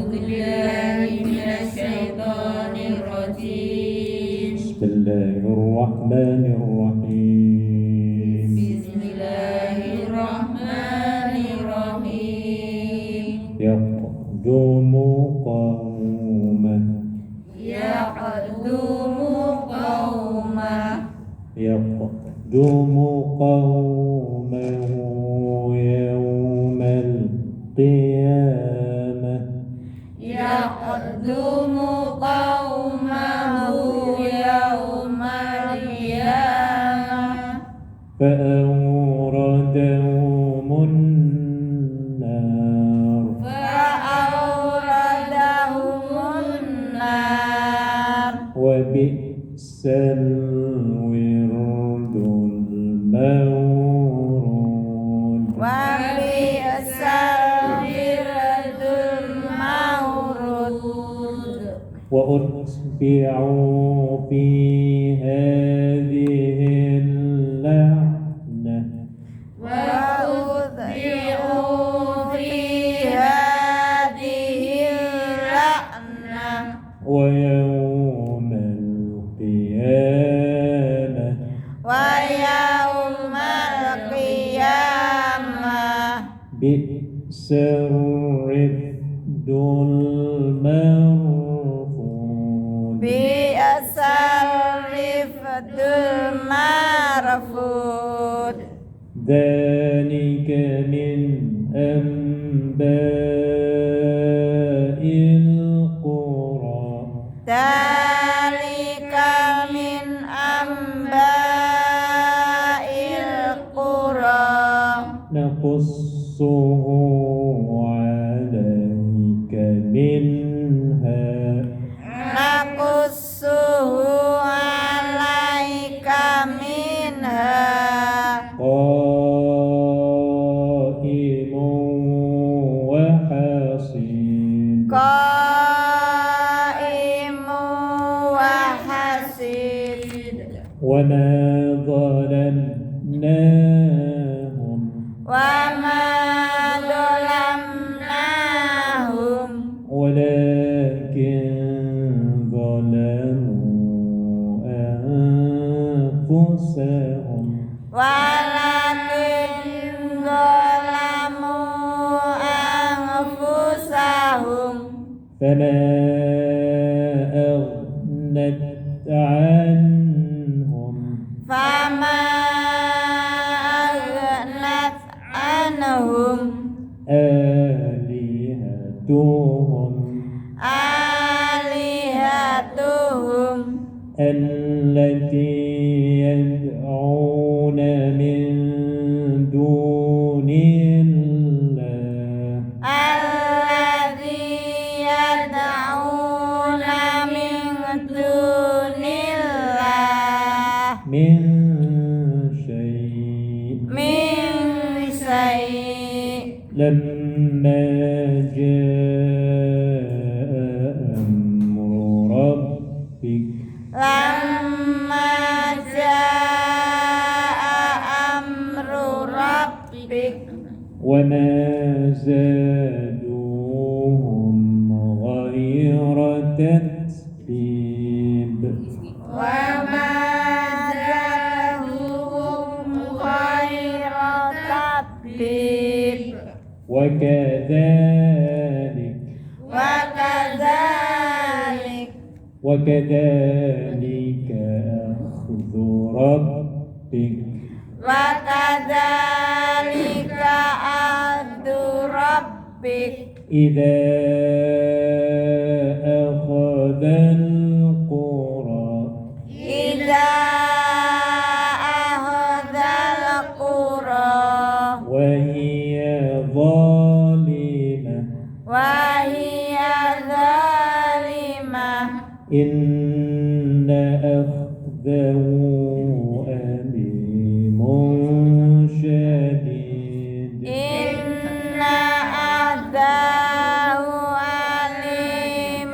بالله من الشيطان الرجيم. بسم الله الرحمن الرحيم. بسم الله الرحمن الرحيم. يقدم قومه يقدم قومه يقدم قومه يوم القيامة يقدم قومه يوم القيامة فأوردهم النار وبئس الورد المورود وبئس الورد المورود وأتبعوا في هذه اللعنة وأتبعوا في هذه اللعنة ويوم القيامة ويوم القيامة بئس الرفد المرفود بئس الرفد المرفود ذلك من أنباء القرى ذلك من أنباء القرى نقصه عليك منها نقصه عليك منها قائم وحصيد قائم وحسيد وما ظلمناهم وما ظلمناهم ولكن ظلموا أنفسهم ولكن ظلموا أنفسهم فما أغنت عنهم فما أغنت عنهم آلهتهم التي يدعون من دون الله الذي يدعون من دون الله من شيء لما جاء أمر ربك لما جاء أمر ربك وما زادوهم غير تتبيب وما زادهم غير تتبيب وكذلك أخذ ربك وكذلك أخذ ربك إذا أخذ القرى إذا أخذ القرى وهي ظالمة إن أخذه أليم شديد إن أخذه أليم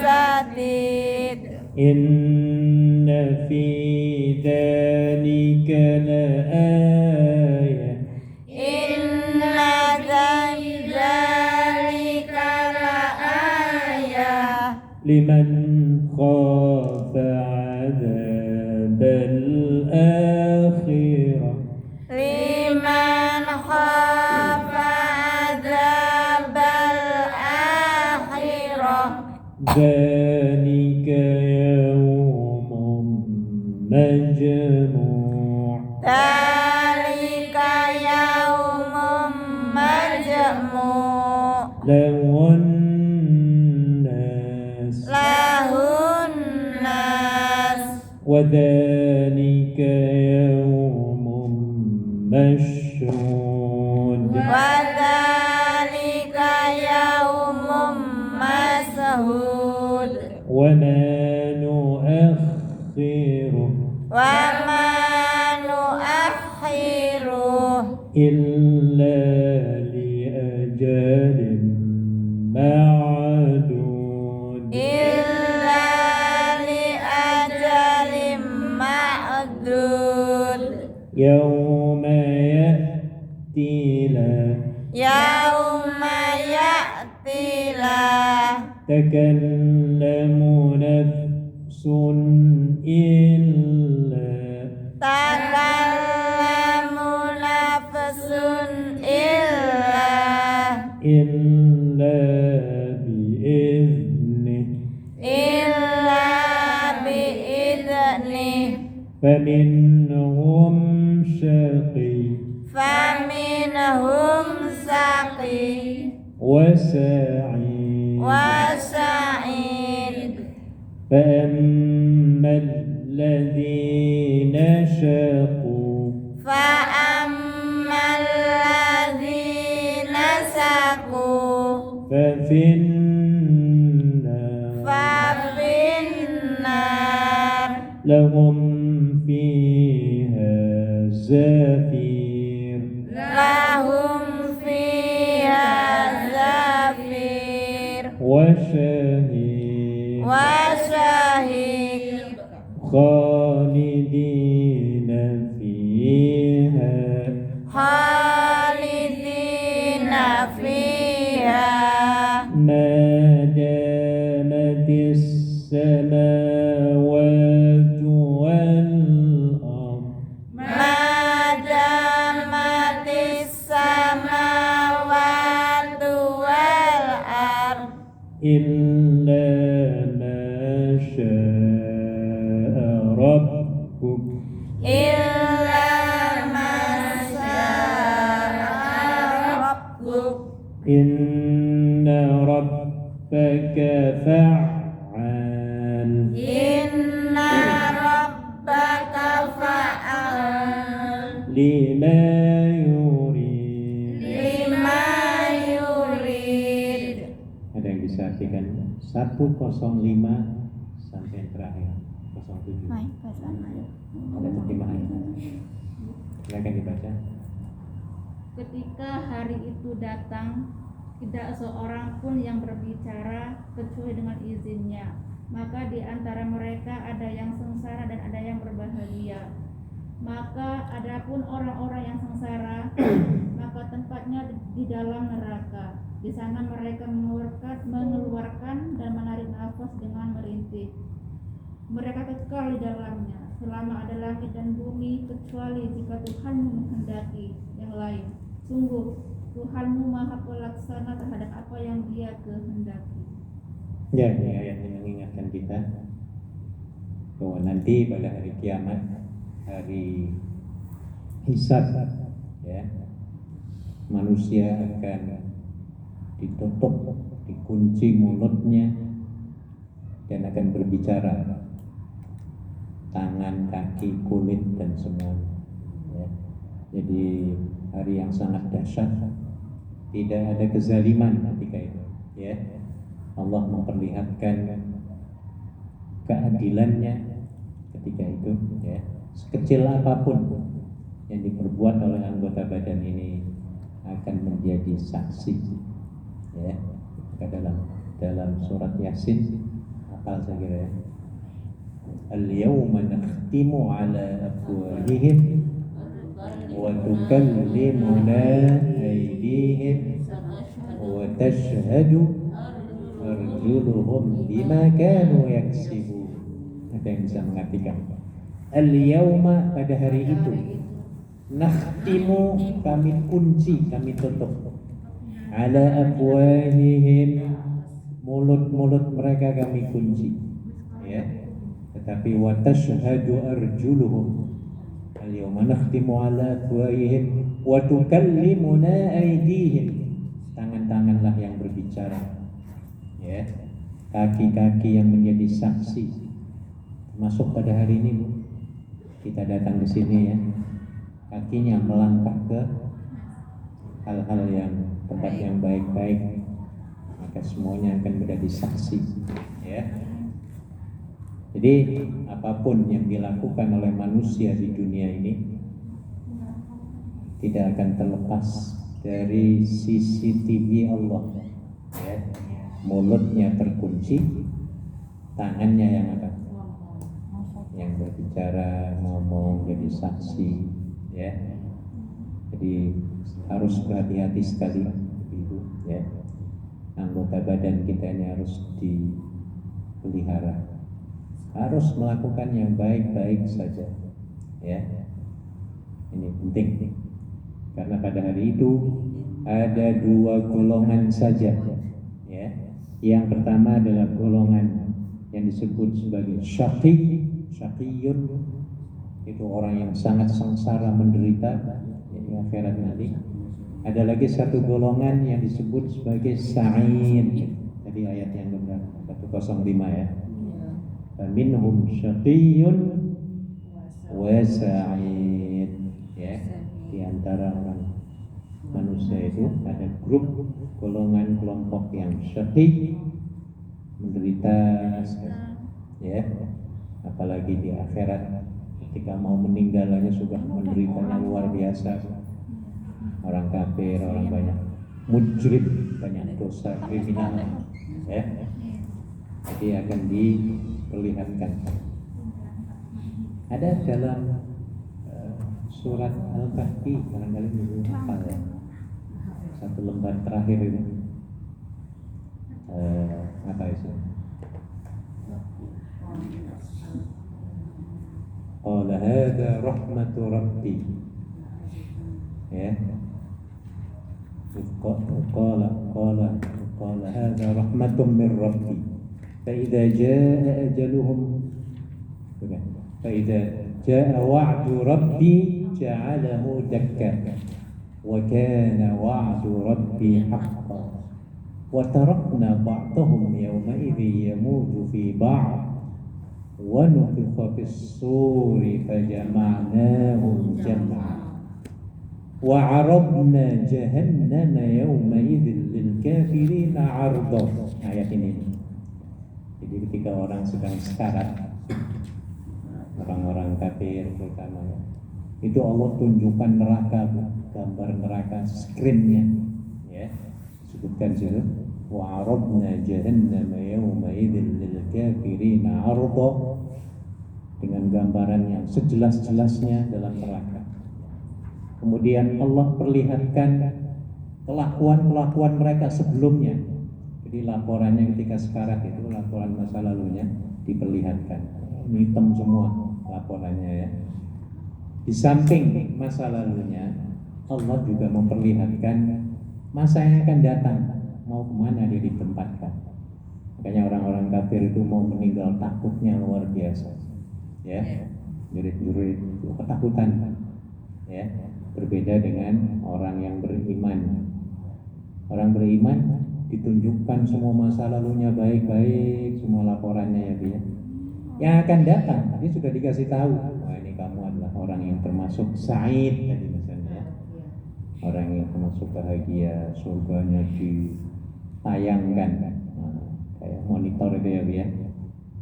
شديد إن في ذلك لآية إن ذلك لآية liman khafa adzabal akhirah liman khafa adzabal akhirah dzalika yaumun majmu' dzalika yaumum majmu' lahun nas lahun nas wa dzalika yaumun mashhud wa dzalika yaumum mashhud wa ma nu'akhiruh wa ma nu'akhiruh illa li ajalin ma'dud illa li ajalim ma'dud yawma ya'ti la yauma ya'ti la takallamu nafsun illa takallamu nafsun illa biiznih biidnih faminhum syaqi faminhum saqi wa sa'id wa sa'id فأما الذين شقوا فأما الذين سقوا ففي النار ففي النار لهم فيها زفير لهم فيها زفير وشهيق وشهيق خالدين فيها خالدين فيها ما دامت السماوات والأرض ما دامت السماوات والأرض إلا ما شاء ربك إلا ما شاء ربك إن ربك فعال إن ربك فعال لما يريد لما يريد. Ada yang bisa artikan 105 sampai yang terakhir 07. Ada terjemahan. Silakan dibaca. Ketika hari itu datang, tidak seorang pun yang berbicara kecuali dengan izinnya. Maka di antara mereka ada yang sengsara dan ada yang berbahagia. Maka adapun orang-orang yang sengsara, maka tempatnya di dalam neraka. Di sana mereka mengeluarkan dan menarik nafas dengan merintih. Mereka kekal di dalamnya selama ada langit dan bumi, kecuali jika Tuhanmu menghendaki yang lain. Sungguh Tuhanmu maha pelaksana terhadap apa yang Dia kehendaki. Ya, ini ayat ini mengingatkan kita bahwa nanti pada hari kiamat, hari hisab, ya, manusia akan ditutup, dikunci mulutnya dan akan berbicara, tangan, kaki, kulit dan semuanya. Ya. Jadi hari yang sangat dahsyat, tidak ada kezaliman ketika itu. Ya, Allah memperlihatkan keadilannya ketika itu. Ya, sekecil apapun yang diperbuat oleh anggota badan ini akan menjadi saksi. Ya, dalam surat Yasin, hafal saya kira ya. Al-yawma nakhtimu ala afwahihim wa tukallimuna aydihim wa tashhadu arjuluhum bima kanu yaksibun. Ada yang bisa mengartikan? Al-yauma, pada hari itu, nakhtimu, kami kunci, kami tutup, ala afwahihim, mulut-mulut mereka kami kunci, ya. Tetapi wa tashhadu arjuluhum, al-yauma nakhtimu ala afwahihim wa tukallimuna aydihim, tangan-tanganlah yang berbicara, ya. Kaki-kaki yang menjadi saksi. Masuk pada hari ini, Bu, kita datang ke sini, ya, kakinya melangkah ke hal-hal yang tempat yang baik-baik, maka semuanya akan menjadi saksi, ya. Jadi apapun yang dilakukan oleh manusia di dunia ini tidak akan terlepas dari CCTV Allah, ya. Mulutnya terkunci, tangannya yang apa? Yang berbicara, ngomong, jadi saksi, ya. Jadi harus berhati-hati sekali, Ibu, ya. Anggota badan kita ini harus dipelihara, harus melakukan yang baik-baik saja, ya. Ini penting, karena pada hari itu ada dua golongan saja, ya. Yang pertama adalah golongan yang disebut sebagai syaqiyun, itu orang yang sangat sengsara menderita di akhirat nanti. Ada lagi satu golongan yang disebut sebagai sa'id. Tadi ayat yang benar 105, ya. Minhum syaqiyyun wa sa'id, ya. Di antara orang manusia itu ada grup golongan kelompok yang syaqi, menderita, ya. Apalagi di akhirat ketika mau meninggal aja sudah menderitanya luar biasa. Orang kafir, orang banyak mujrim, banyak dosa kriminal, ya. Jadi akan diperlihatkan. Ada dalam surat Al-Kahfi, barangkali dulu hafal, ya. Satu lembar terakhir itu apa itu? Qala hadza rahmatu rabbi, ya. Qala hadza rahmatun min rabbi fa idza jaa ajaluhum fa idza jaa wa'du rabbi ja'alahu dakka wa kana wa'du rabbi haqqan wa tarakna ba'dahum yawma idzi yamuju fi ba'd wa nufikha fis-suri fajama'nahum jam'a wa 'arabna jahannama yawma idzin lil kafirina 'arda. Ayat ini. Jadi ketika orang sedang sekarat, orang-orang kafir terutama, itu Allah tunjukkan neraka, gambar neraka, screen-nya, ya. Sebutkan situ, wa 'arabna jahannama yawma idzin lil kafirina 'arda, dengan gambaran yang sejelas-jelasnya dalam neraka. Kemudian Allah perlihatkan kelakuan-kelakuan mereka sebelumnya. Jadi laporannya ketika sekarat itu, laporan masa lalunya diperlihatkan. Hitam semua laporannya, ya. Di samping masa lalunya, Allah juga memperlihatkan masa yang akan datang, mau kemana dia ditempatkan. Makanya orang-orang kafir itu mau meninggal takutnya luar biasa, ya. Jerit-jerit itu ketakutan, ya. Berbeda dengan orang yang beriman. Orang beriman ditunjukkan semua masa lalunya baik-baik, semua laporannya, ya. Yang akan datang dia sudah dikasih tahu, wah ini kamu adalah orang yang termasuk sa'id tadi misalnya, orang yang termasuk bahagia, surganya ditayangkan, kayak monitor itu, ya.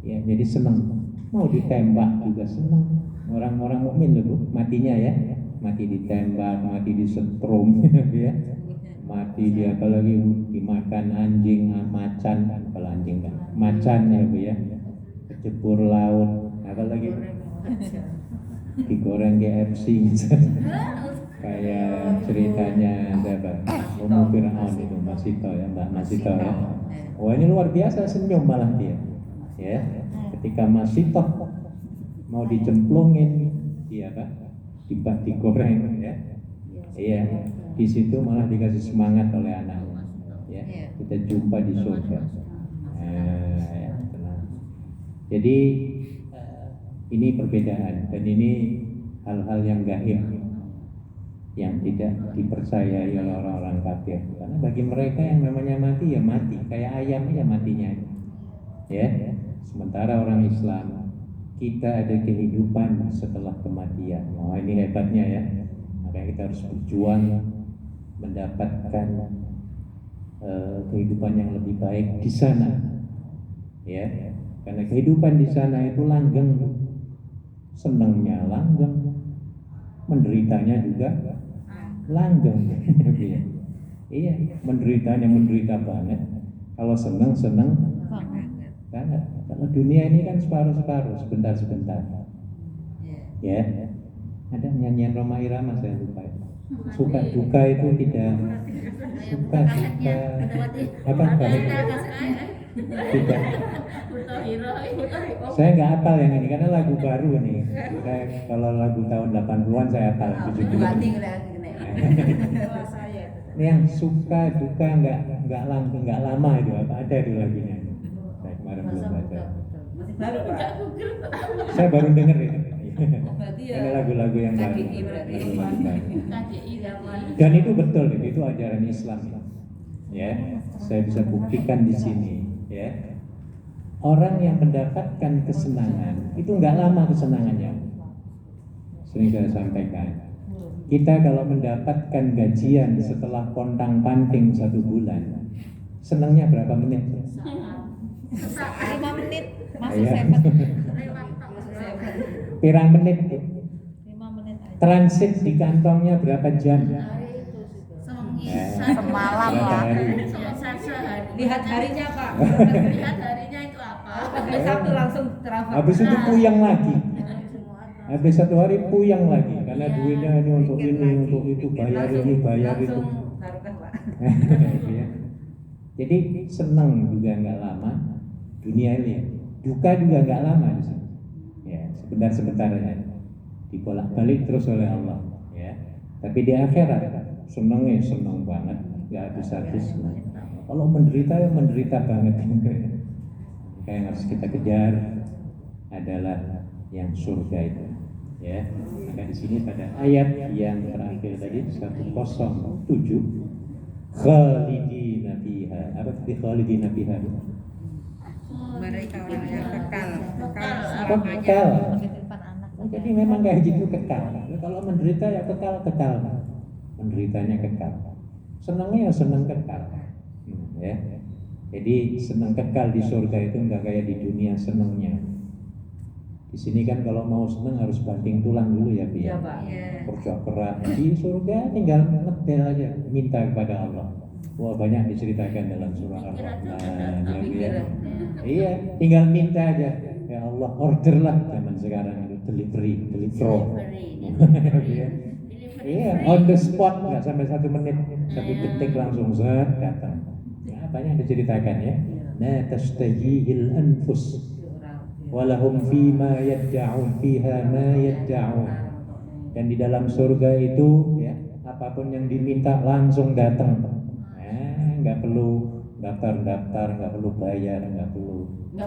Ya, jadi senang, mau ditembak juga senang. Orang-orang mukmin loh, Bu, matinya, ya. Mati ditembak, mati disetrum, ya. Mati dia apalagi dimakan anjing, macan, kalau anjing kan, macan, ya, Bu, ya. Kecebur laut, apalagi digoreng KFC, Kayak ceritanya siapa? Ummu Fir'aun itu, Masito ya, Mbak Masito ya. Wah ini luar biasa, senyum malah dia. Ya, ketika Masito mau dicemplungin, dia apa? Digoreng ya. Iya, di situ malah dikasih semangat oleh anaknya. Ya, kita jumpa di surga. Ya, tenang. Jadi ini perbedaan dan ini hal-hal yang gaib yang tidak dipercayai oleh orang-orang kafir. Karena bagi mereka yang namanya mati ya mati, kayak ayam ya matinya. Ya, sementara orang Islam kita ada kehidupan setelah kematian. Oh ini hebatnya ya. Makanya kita harus berjuang mendapatkan kehidupan yang lebih baik di sana. Ya, karena kehidupan di sana itu langgeng, senangnya langgeng, menderitanya juga langgeng. Iya, menderitanya menderita banget. Kalau senang banget. Kalau dunia ini kan separuh-separuh, sebentar-sebentar. Ya, ada nyanyian Roma Irama saya lupa. Suka duka itu tidak suka duka apa tidak. Saya nggak hafal yang ini karena lagu baru nih. Kalau lagu tahun 80-an saya hafal 70-an. Ini yang suka duka nggak lama itu apa ada di lagunya. Saya kemarin belum baca. Saya baru dengar itu. Ini lagu-lagu yang baru. Dan itu betul, itu ajaran Islam. Ya, saya bisa buktikan di sini. Ya, orang yang mendapatkan kesenangan itu nggak lama kesenangannya. Sering saya sampaikan. Kita kalau mendapatkan gajian setelah pontang-panting 1 bulan, senangnya berapa menit? 5 menit masuk sepet. Pirang menit? 5 menit aja. Transit di kantongnya berapa jam? Semalam berapa lah. hari? Lihat harinya Pak. Lihat harinya itu apa? Hari Sabtu langsung travel. Habis itu puyeng lagi. Habis 1 hari puyeng lagi karena duitnya ini untuk ini, untuk itu, bayar ini, bayar itu. Langsung taruhkan Pak. Ya. Jadi senang juga nggak lama dunia ini, duka juga nggak lama di sini. Ya, sebentar-sebentar aja dibolak-balik terus oleh Allah. Ya, tapi di akhirat senangnya senang banget, nggak habis-habis. Kalau menderita ya menderita banget. Yang harus kita kejar adalah yang surga itu. Ya, maka di sini pada ayat yang terakhir tadi 107 khalidina fiha. Apa arti khalidina fiha? Mereka orang yang kekal selamanya. Kekal. Jadi memang kayak gitu kekal. Kalau menderita ya kekal. Menderitanya kekal. Senangnya ya senang kekal. Ya. Jadi senang kekal di surga itu enggak kayak di dunia senangnya. Di sini kan kalau mau senang harus banting tulang dulu ya, Bi. Iya, Pak. Kerja keras. Di surga tinggal ngedel aja, minta kepada Allah. Wah, banyak diceritakan dalam surah Ar-Rahman. Ya. Iya, tinggal minta aja. Ya Allah, orderlah zaman sekarang itu delivery. Iya, on the spot, nggak sampai 1 menit, 1 detik langsung datang. Ya, banyak diceritakan ya. La tastahihil anfus walahum fima yadda'un fiha ma yadda'un. Dan di dalam surga itu ya, apapun yang diminta langsung datang. Nggak perlu daftar, nggak perlu bayar, nggak pernah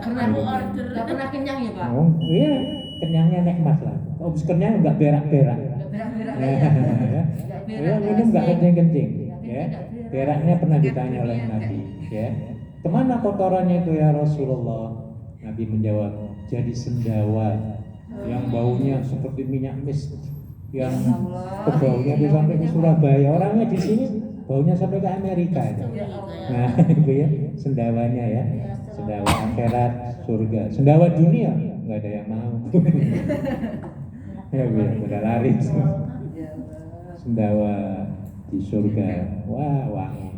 kenyang ya Pak. Oh iya, kenyangnya nikmat lah. Kalau habis kenyang nggak berak-berak. Ya, minum nggak kencing-kencing. Ya, beraknya pernah ditanya oleh Nabi. Ya, kemana kotorannya itu ya Rasulullah? Nabi menjawab, jadi sendawa yang baunya seperti minyak mis, yang baunya bisa sampai ke Surabaya. Orangnya di sini baunya sampai ke Amerika itu. Nah, itu ya sendawanya ya, sendawa akhirat surga, sendawa dunia nggak ada yang mau. Ya udah lari. Sendawa di surga, wah wangi.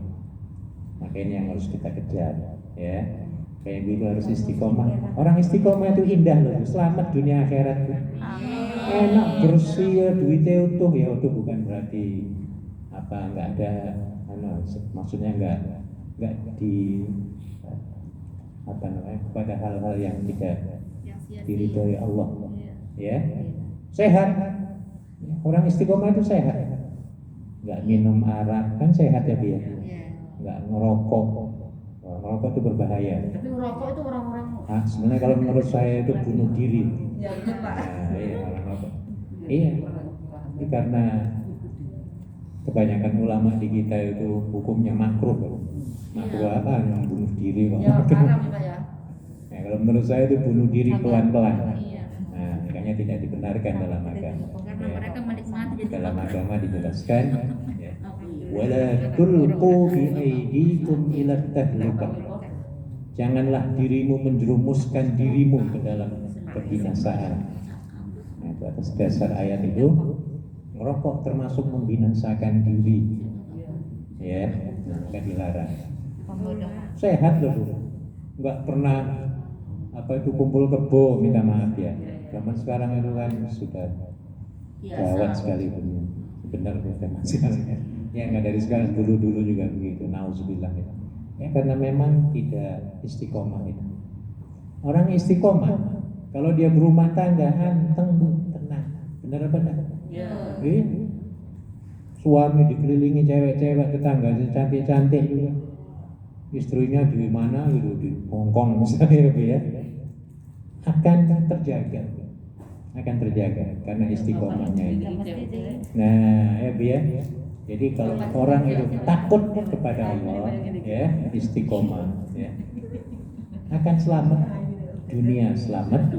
Makanya yang harus kita kejar, ya. Kayak gitu harus istiqomah. Orang istiqomah itu indah loh, selamat dunia akhirat. enak bersih ya, duitnya utuh ya, utuh bukan berarti apa nggak ada maksudnya nggak di apa namanya pada hal-hal yang tidak Yang sia-sia. diridhoi Allah Iya. ya. Sehat, orang istiqomah itu sehat, nggak minum arak kan sehat ya dia, nggak ngerokok. Ngerokok itu berbahaya. Tapi ngerokok itu orang-orang Sebenarnya kalau menurut saya itu bunuh diri. ya itu Pak. Nah, iya orang ngerokok. Iya, ini karena kebanyakan ulama di kita itu hukumnya makruh. Makruh apa? Yang bunuh diri kok. Ya haram ya Pak ya. Nah, kalau menurut saya itu bunuh diri pelan-pelan. Iya. Nah, makanya tidak dibenarkan dalam agama. Karena Ya. mereka menikmati jadi Dalam agama dijelaskan ya. Wala tulqu bi aydikum ila tahlukah. Janganlah dirimu menjerumuskan dirimu ke dalam kebinasaan. Nah, itu atas dasar ayat itu merokok termasuk membinasakan diri. Ya, maka dilarang. Sehat loh, Bu. Enggak pernah apa itu kumpul kebo, minta maaf ya. Zaman sekarang itu kan sudah gawat sekali punya. Benar bukan sekarang ya. Ya nggak dari sekarang, dulu juga begitu. Nauzubillah ya. Ya karena memang tidak istiqomah itu. Orang istiqomah kalau dia berumah tangga anteng Bu, tenang. Benar apa enggak? Iya. Suami dikelilingi cewek-cewek, tetangga cantik-cantik juga. Istrinya di mana gitu, di Hongkong misalnya ya. Akan terjaga karena istiqomahnya itu. Nah, ya Bu ya. Jadi kalau orang itu takut kepada Allah, ya, istiqomah, ya, akan selamat, dunia selamat,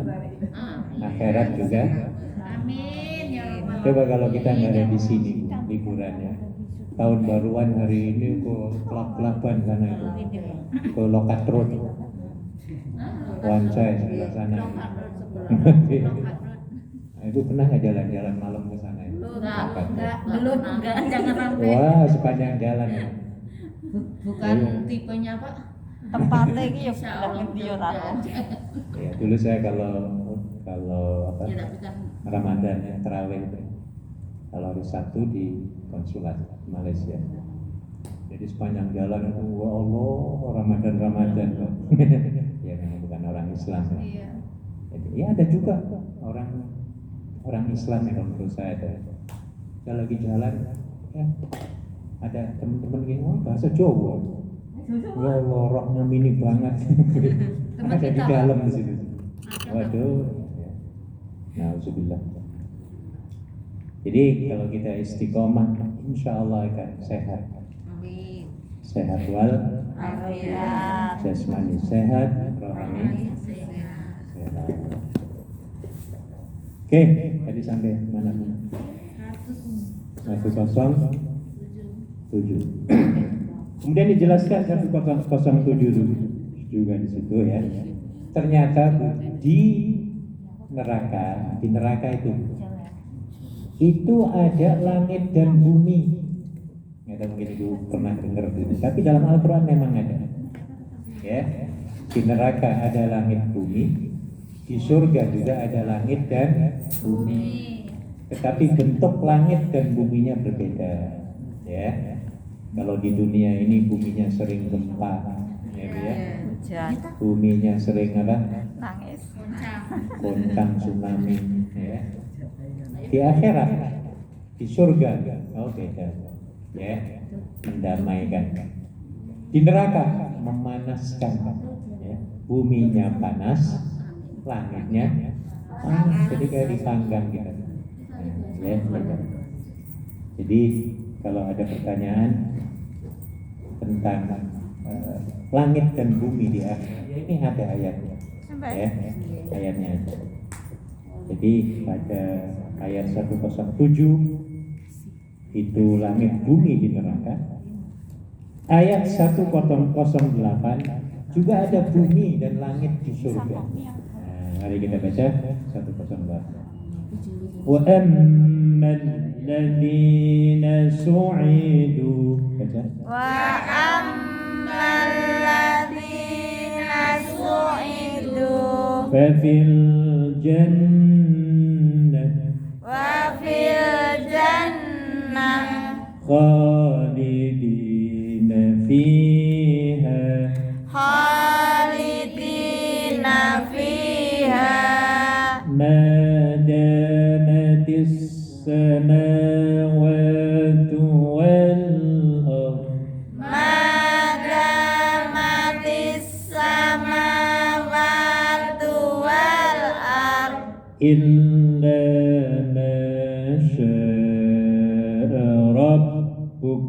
akhirat juga. Amin ya Rabbal Coba kalau kita nggak ada di sini liburannya, tahun baruan hari ini ke kelab-kelaban sana itu, ke Lokat Road, Wancai sebelah sana. Nah, itu pernah nggak jalan-jalan malam ke sana? Enggak, jangan sampai. Wah, sepanjang jalan ya. Bukan tipenya Pak. Tempatnya ini ya Insya bilang Allah, dia mudah-mudahan. Ya, dulu saya kalau apa Ya, tapi kan Ramadan ya, terawih itu. Kalau hari Sabtu di konsulat Malaysia. Jadi sepanjang jalan itu, wah Allah, Ramadan kok. Ya memang bukan orang Islam ya. Iya. Jadi, ya ada juga orang Islam yang menurut saya ada. Saya lagi jalan, ada teman-teman gini, oh, bahasa Jawa. Ya Allah, rohnya mini banget. Ada di dalam di situ. Waduh. Ya. Nauzubillah. Jadi kalau kita istiqomah, insya Allah akan sehat. Amin. Sehat wal, Alhamdulillah. jasmani sehat, rohani sehat. Oke, tadi sampai mana? 107. Kemudian dijelaskan 107 juga di situ ya. Ternyata di neraka itu ada langit dan bumi. Nggak tahu mungkin ibu pernah dengar itu. Tapi dalam Al-Quran memang ada. Ya, di neraka ada langit bumi, di surga juga ada langit dan bumi. Tetapi bentuk langit dan buminya berbeda. Ya, kalau di dunia ini buminya sering gempa, ya, Bu, ya. Hujan, Buminya sering apa? nangis. Goncang, tsunami, ya. Di akhirat, di surga, oh beda, ya, mendamaikan. Di neraka memanaskan, ya. Buminya panas, langitnya panas, jadi kayak dipanggang gitu. Ya, beda. Jadi kalau ada pertanyaan tentang langit dan bumi di akhirat, ini ada ayatnya, ya, ayatnya ada. Jadi pada ayat 107 itu langit bumi di neraka. Ayat 108 juga ada bumi dan langit di surga. Nah, mari kita baca 108. Wa amman ladina su'idu. Baca. Wa ammal ladzina su'idu Fafil jannah khalidina fiha khalidina fiha ma damatis samawati wal ardh madamatis samawati wal ardh illa ma syaa rabbuk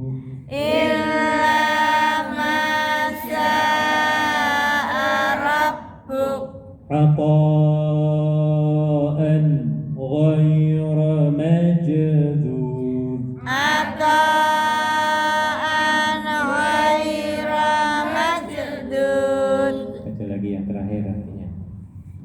illa ma syaa rabbuk ataan ghayra majdud ataan ghaira majdud. baca lagi yang terakhir artinya.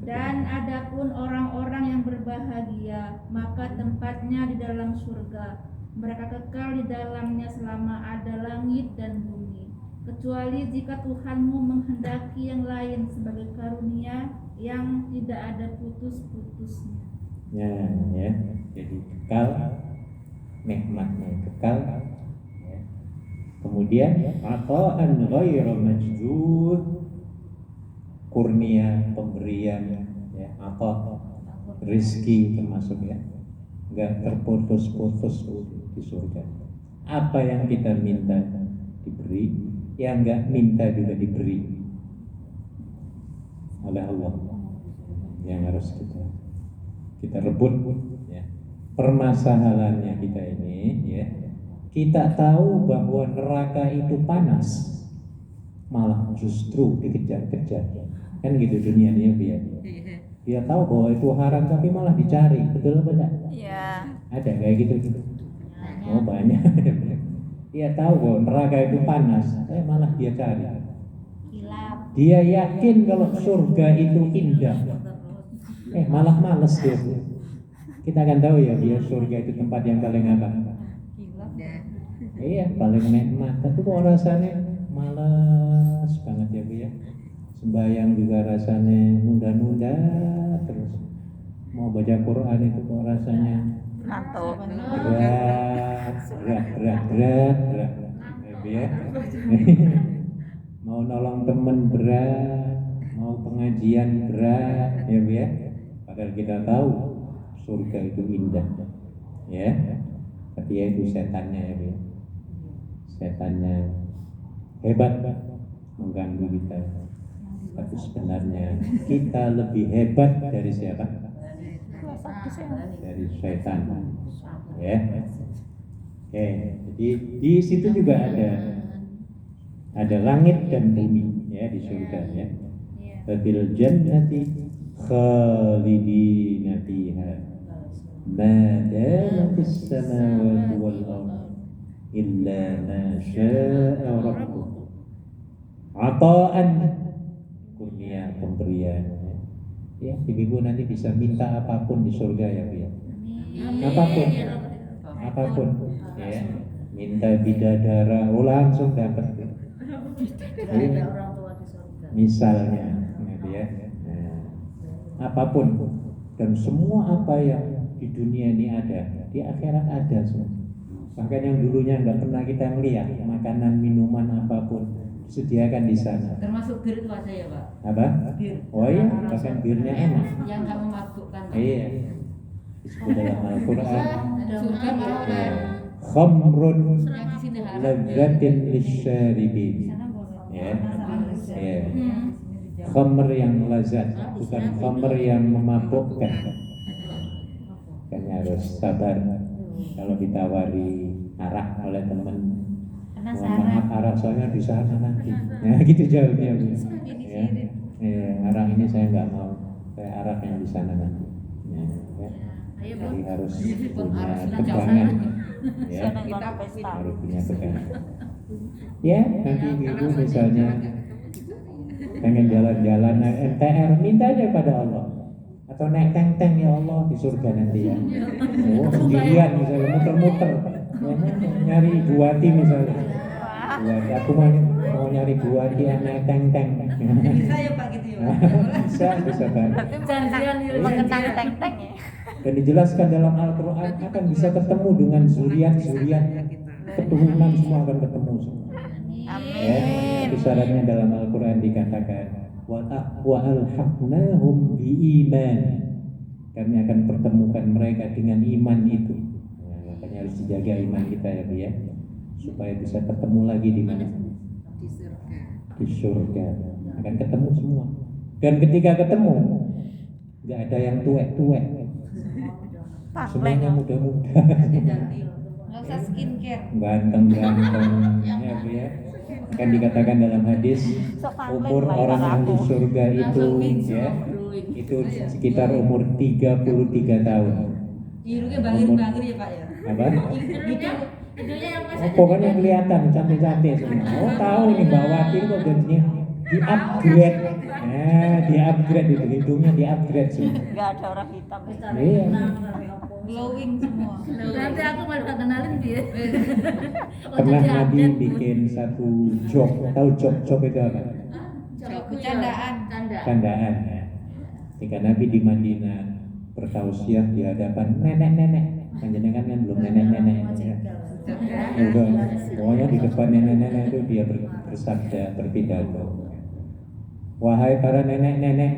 Dan adapun orang-orang yang berbahagia, maka tempatnya di dalam surga. Mereka kekal di dalamnya selama ada langit dan bumi. Kecuali jika Tuhanmu menghendaki yang lain sebagai karunia yang tidak ada putus-putusnya. Ya, jadi kekal, nikmatnya kekal. Ya. Kemudian ataan ghairu majdud, kurnia pemberian, ya, apa rezeki termasuk ya, enggak terputus-putus di surga. Apa yang kita minta diberi, yang enggak minta juga diberi oleh Allah. Yang harus kita rebut ya. Permasalahannya kita ini ya, kita tahu bahwa neraka itu panas, malah justru dikejar-kejar kan gitu dunia ini ya. Dia tahu bahwa itu haram tapi malah dicari, betul apa enggak? Ya. Ada kayak gitu. Oh banyak. Dia tahu bahwa neraka itu panas, malah dia cari. Dia yakin kalau surga itu indah, malah males dia. Kita akan tahu ya, dia surga itu tempat yang paling apa? Iya, paling nikmat. Tapi kok rasanya malas banget ya Bu ya. Sembahyang juga rasanya nunda-nunda terus. Mau baca Quran itu kok rasanya Ngantuk. berat ya. Mau nolong temen berat, mau pengajian berat ya Bu ya. Padahal kita tahu surga itu indah ya. Tapi ya itu setannya ya Bu ya. Setannya hebat mengganggu kita. Tapi sebenarnya kita lebih hebat dari siapa? Dari setan ya. Oke, jadi di situ juga ada langit dan bumi ya di surga ya. Bil jannati khalidina fiha ma damatis samawati wal ardh illa ma syaa rabbuk ataan kurnia pemberian ya. Ibu nanti bisa minta apapun di surga ya Bu ya. Apapun ya. Minta bidadara langsung dapat. Ada orang tua di surga. Misalnya gitu ya. Nah, apapun dan semua apa yang di dunia ini ada, di akhirat ada semua. Bahkan yang dulunya nggak pernah kita melihat, makanan, minuman apapun disediakan di sana. Termasuk bir itu ada ya Pak? Apa? Bir. Oh iya, bahkan birnya enak. Yang nggak memabukkan. Iya. Disebut dalam Al-Quran. Surga malah Khamrun yang di sini haram. ladzatin lisyaribin. Ya. Ya. Khamr yang lazat, bukan khamr yang memabukkan. Kan harus sabar kalau ditawari arak oleh teman. Mohon maaf, arak soalnya di sana nanti. Ya gitu jawabnya Bu. Ya. Ya, arak ini saya nggak mau. Saya arak yang di sana nanti. Ya. Jadi harus punya pegangan. Ya. Kita pesta. Harus punya pegangan. Ya, nanti ibu misalnya pengen jalan-jalan naik MTR, minta aja pada Allah. Atau naik teng-teng ya Allah di surga nanti ya. Oh sendirian misalnya muter-muter, nyari buati misalnya. Buati, aku mau nyari buati yang naik teng-teng. Bisa ya Pak gitu ya. Bisa kan. Janjian di Mengenang teng-teng ya. Dan dijelaskan dalam Al-Quran akan bisa ketemu dengan zuriat-zuriat keturunan semua akan ketemu semua. Ya, Amin. itu syaratnya dalam Al-Quran dikatakan wa alhaqnahum biiman. Kami akan pertemukan mereka dengan iman itu. Nah, makanya harus dijaga iman kita ya Bu ya, supaya bisa ketemu lagi di mana? Di surga. Akan ketemu semua. Dan ketika ketemu, nggak ada yang tuwek-tuwek. Semuanya muda-muda. Nggak usah skincare. Ganteng-ganteng ya Bu ya. Kan dikatakan dalam hadis umur orang yang di surga itu ya itu sekitar umur 33 tahun. Hidungnya bangir-bangir ya Pak ya. Apa? Hidungnya yang Oh, pokoknya kelihatan cantik-cantik semua. Oh tahu nih Mbak Wati kok gajinya di-upgrade. Nah, di-upgrade itu hidungnya di-upgrade semua. Nggak ada orang hitam. Iya. glowing semua. Nanti aku malah kenalin dia. Pernah Nabi bikin satu joke. Tahu joke itu apa? Bercandaan. Candaan ya. Ketika Nabi di Madinah bertausiah di hadapan nenek-nenek, panjenengan kan belum nenek-nenek ya. Udah, pokoknya di depan nenek-nenek itu dia bersabda, berpidato. Wahai para nenek-nenek,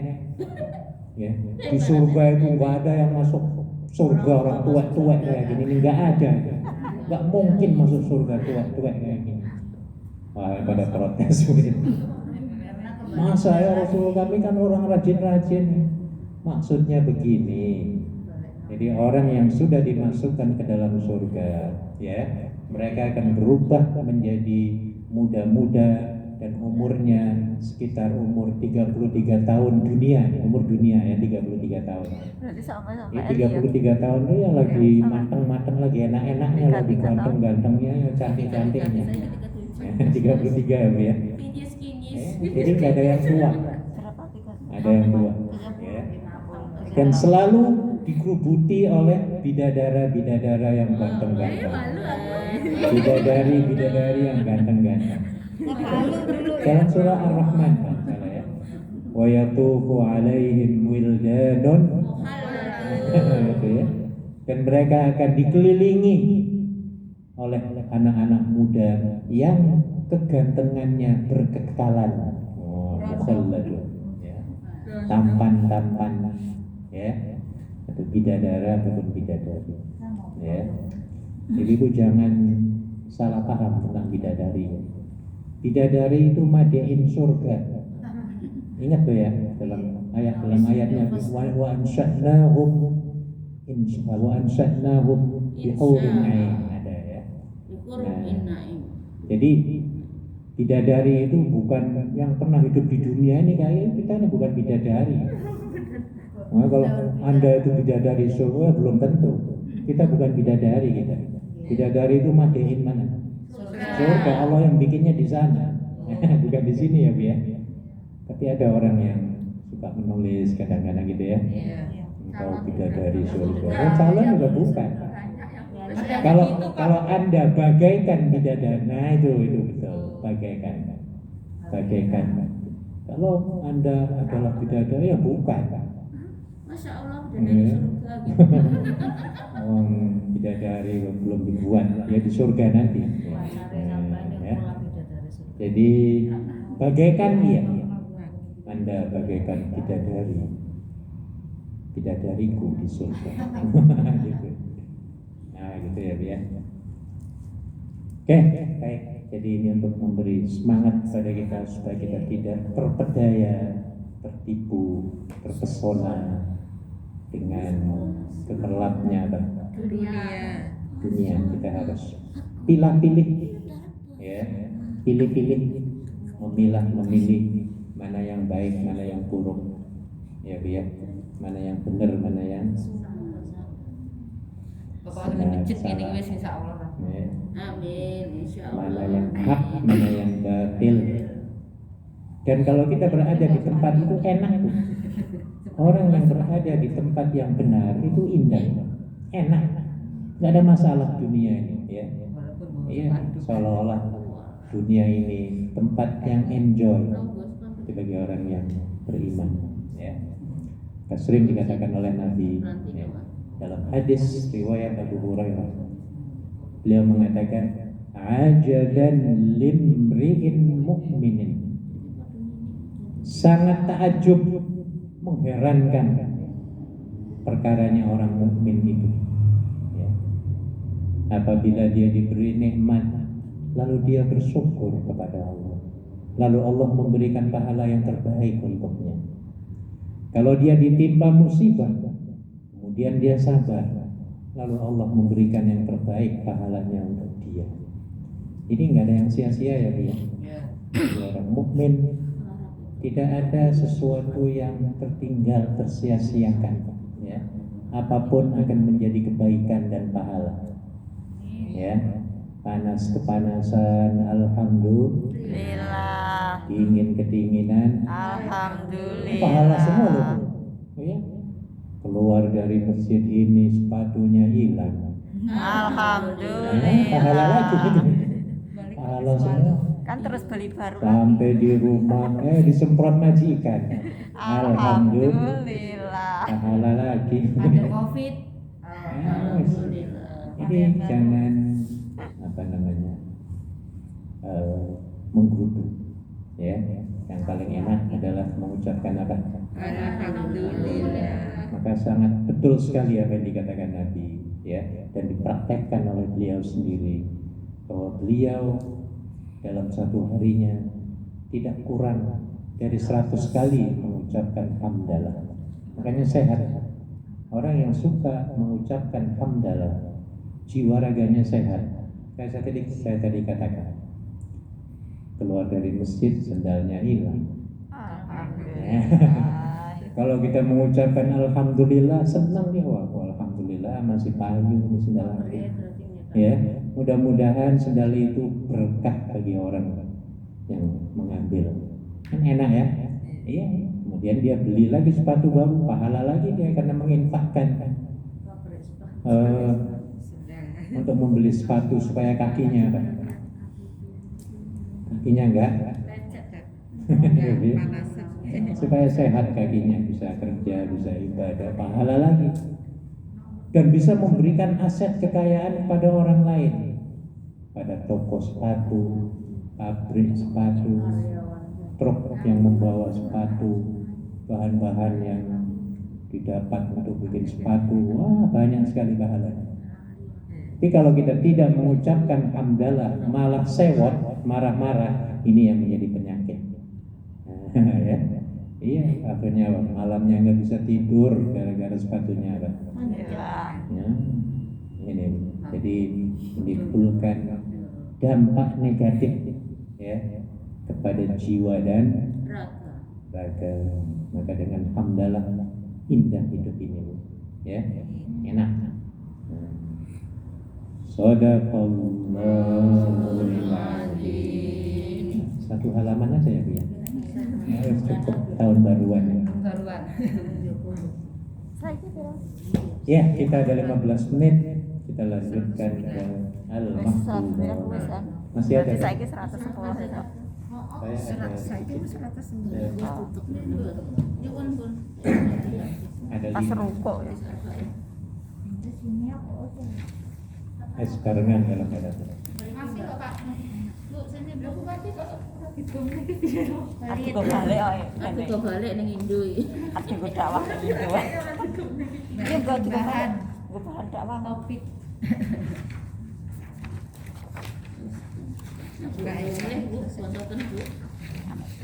ya, di surga itu nggak ada yang masuk surga orang tua-tua kayak gini, nggak ada, nggak mungkin masuk surga tua-tua kayak gini. Wah, pada protes begitu. Masa ya Rasul, kami kan orang rajin-rajin. Maksudnya begini. Jadi orang yang sudah dimasukkan ke dalam surga, ya, mereka akan berubah menjadi muda-muda dan umurnya sekitar umur 33 tahun dunia, umur dunia ya 33 tahun. Berarti sama-sama Ya, Eli ya. 33 tahun itu ya lagi mateng-mateng, lagi enak-enaknya, lagi 33 tahun. ganteng-gantengnya, cantik-cantiknya. Ya, 33 ya Bu ya. Jadi nggak ada yang tua, Berapa? 3? ada yang tua. Ya. Dan selalu dikerubuti oleh bidadara-bidadara yang ganteng-ganteng. Bidadari yang ganteng-ganteng. Dalam surah Ar-Rahman kan salah ya. Wa yatufu 'alaihim wildanun. Itu ya. Dan mereka akan dikelilingi oleh anak-anak muda yang kegantengannya berkekalan. Oh, mukhalladun. Ya. Tampan-tampan ya. Atau bidadara ataupun bidadari. Ya. Jadi Ibu jangan salah paham tentang bidadari. Bidadari itu madein surga. Ingat tuh ya dalam ayatnya wa ansha'nahum bihurin 'ain ada ya. Nah, jadi bidadari itu bukan yang pernah hidup di dunia ini, kayak kita ini bukan bidadari. Nah, kalau Anda itu bidadari surga belum tentu. Kita bukan bidadari kita. Bidadari itu madein mana? Surga, Allah yang bikinnya di sana, bukan di sini ya Bu ya. Tapi ada orang yang suka menulis kadang-kadang gitu ya. Engkau bidadari surga. Oh, calon juga bukan. Kalau Anda bagaikan bidadari, nah itu betul, bagaikan. Kalau Anda adalah bidadari ya bukan. Masya Allah, bidadari surga gitu. Bidadari belum dibuat ya di surga nanti. Ya. Jadi bagaikan dia. Anda bagaikan bidadariku di surga. Gitu. Nah, gitu ya, Bu ya. Oke, baik. Jadi ini untuk memberi semangat pada kita supaya kita tidak terpedaya, tertipu, terpesona dengan gemerlapnya dunia. Kita harus pilih-pilih ya, pilih-pilih, memilih mana yang baik, mana yang buruk ya Bu ya, mana yang benar, mana yang Pokoknya masjid ini wis insyaallah. ya, Amin, insya Allah. mana yang hak, mana yang batil. Dan kalau kita berada di tempat itu enak tuh. Orang yang berada di tempat yang benar itu indah, enak, nggak ada masalah dunia ini ya. Iya, seolah-olah dunia ini tempat yang enjoy bagi orang yang beriman ya. Sering dikatakan oleh Nabi ya, dalam hadis riwayat Abu Hurairah, beliau mengatakan ajaban limri'in mu'minin. Sangat takjub, mengherankan perkaranya orang mukmin itu. Ya. Apabila dia diberi nikmat, lalu dia bersyukur kepada Allah, lalu Allah memberikan pahala yang terbaik untuknya. Kalau dia ditimpa musibah, kemudian dia sabar, lalu Allah memberikan yang terbaik pahalanya untuk dia. Ini nggak ada yang sia-sia ya dia. Orang mukmin tidak ada sesuatu yang tertinggal, tersia-siakan. Ya, apapun akan menjadi kebaikan dan pahala. Ya, panas kepanasan, alhamdulillah. Dingin kedinginan, Alhamdulillah. pahala semua loh. Ya, keluar dari masjid ini sepatunya hilang. Alhamdulillah. Pahala lagi gitu. Pahala semua. Kan terus beli baru lagi. Sampai di rumah disemprot majikan. Alhamdulillah. Pahala lagi. Ada COVID. Ini jangan menggerutu. Ya, yang paling enak adalah mengucapkan apa? Alhamdulillah. Maka sangat betul sekali apa yang dikatakan Nabi, ya, dan dipraktekkan oleh beliau sendiri, bahwa beliau dalam satu harinya tidak kurang dari 100 kali mengucapkan hamdalah. Makanya sehat. Orang yang suka mengucapkan hamdalah, jiwa raganya sehat. Saya tadi katakan, keluar dari masjid sendalnya hilang. Alhamdulillah. Kalau kita mengucapkan alhamdulillah, senang dia, wah alhamdulillah masih payu ini sendal aku. Ya, mudah-mudahan sendal itu berkah bagi orang yang mengambil. Kan enak ya? Iya. Kemudian dia beli lagi sepatu baru, pahala lagi dia karena menginfakkan untuk membeli sepatu supaya kakinya enggak supaya sehat kakinya, bisa kerja, bisa ibadah, pahala lagi, dan bisa memberikan aset kekayaan pada orang lain, pada toko sepatu, pabrik sepatu, truk yang membawa sepatu, bahan-bahan yang didapat untuk bikin sepatu, wah banyak sekali pahalanya. Tapi kalau kita tidak mengucapkan hamdalah, malah sewot, marah-marah, ini yang menjadi penyakit. Ya. Iya, akhirnya malamnya nggak bisa tidur gara-gara sepatunya apa? Ya, ini jadi menimbulkan dampak negatif ya kepada jiwa dan raga. Maka dengan hamdalah indah hidup ini, ya, enak. Shadaqallahul azim. Satu halaman aja ya Bu ya. Cukup tahun baruan ya. Ya, kita ada 15 menit. Kita lanjutkan ke Al-Mahfuzah. Masih ada. Saya ke 110 ya. Ada Pas 5. rukuk ya. Barengan dalam keadaan. Aku balik ae. Aku balik ning Indo iki. Aku dakwah gitu. Ini buat bahan dakwah Topik.